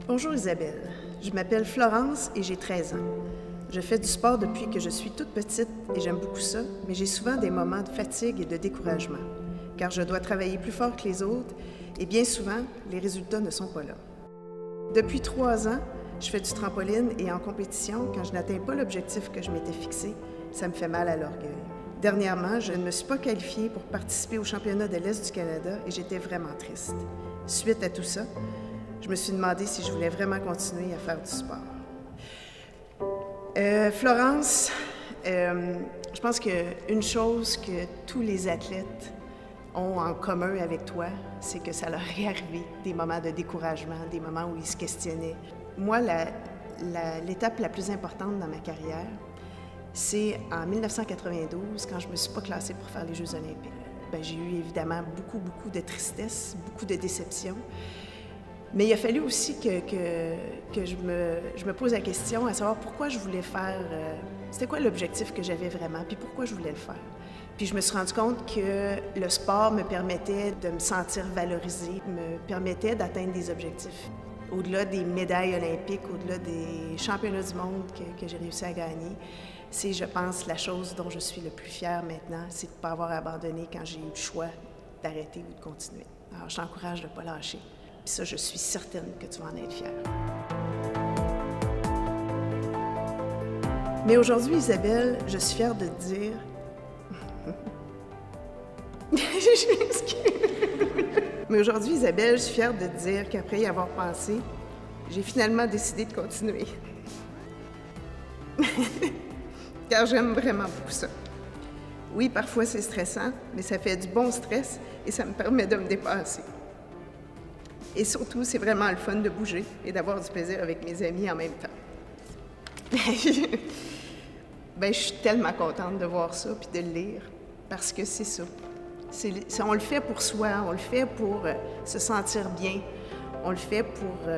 Bonjour Isabelle, je m'appelle Florence et j'ai 13 ans. Je fais du sport depuis que je suis toute petite et j'aime beaucoup ça, mais j'ai souvent des moments de fatigue et de découragement, car je dois travailler plus fort que les autres et bien souvent, les résultats ne sont pas là. Depuis 3 ans, je fais du trampoline et en compétition, quand je n'atteins pas l'objectif que je m'étais fixé, ça me fait mal à l'orgueil. Dernièrement, je ne me suis pas qualifiée pour participer au championnat de l'Est du Canada et j'étais vraiment triste. Suite à tout ça, je me suis demandé si je voulais vraiment continuer à faire du sport. Florence, je pense qu'une chose que tous les athlètes ont en commun avec toi, c'est que ça leur est arrivé des moments de découragement, des moments où ils se questionnaient. Moi, l'étape la plus importante dans ma carrière, c'est en 1992, quand je ne me suis pas classée pour faire les Jeux olympiques. J'ai eu évidemment beaucoup de tristesse, beaucoup de déception. Mais il a fallu aussi que je me pose la question à savoir pourquoi je voulais faire, c'était quoi l'objectif que j'avais vraiment, puis pourquoi je voulais le faire. Puis je me suis rendu compte que le sport me permettait de me sentir valorisée, me permettait d'atteindre des objectifs. Au-delà des médailles olympiques, au-delà des championnats du monde que j'ai réussi à gagner, c'est, je pense, la chose dont je suis le plus fière maintenant, c'est de ne pas avoir abandonné quand j'ai eu le choix d'arrêter ou de continuer. Alors, je t'encourage de ne pas lâcher. Puis ça, je suis certaine que tu vas en être fière. Mais aujourd'hui, Isabelle, je suis fière de te dire... Je m'excuse. Mais aujourd'hui, Isabelle, je suis fière de te dire qu'après y avoir pensé, j'ai finalement décidé de continuer. Car j'aime vraiment beaucoup ça. Oui, parfois c'est stressant, mais ça fait du bon stress et ça me permet de me dépasser. Et surtout, c'est vraiment le fun de bouger et d'avoir du plaisir avec mes amis en même temps. Je suis tellement contente de voir ça puis de le lire, parce que c'est ça. On le fait pour soi, on le fait pour se sentir bien, on le fait pour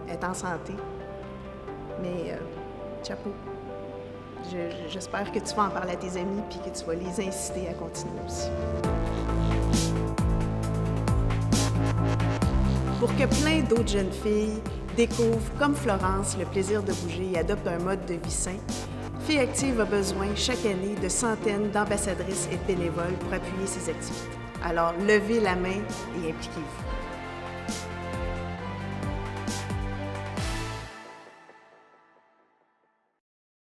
être en santé. Mais chapeau. J'espère que tu vas en parler à tes amis puis que tu vas les inciter à continuer aussi. Pour que plein d'autres jeunes filles découvrent, comme Florence, le plaisir de bouger et adoptent un mode de vie sain, Filles Actives a besoin chaque année de centaines d'ambassadrices et de bénévoles pour appuyer ces activités. Alors, levez la main et impliquez-vous.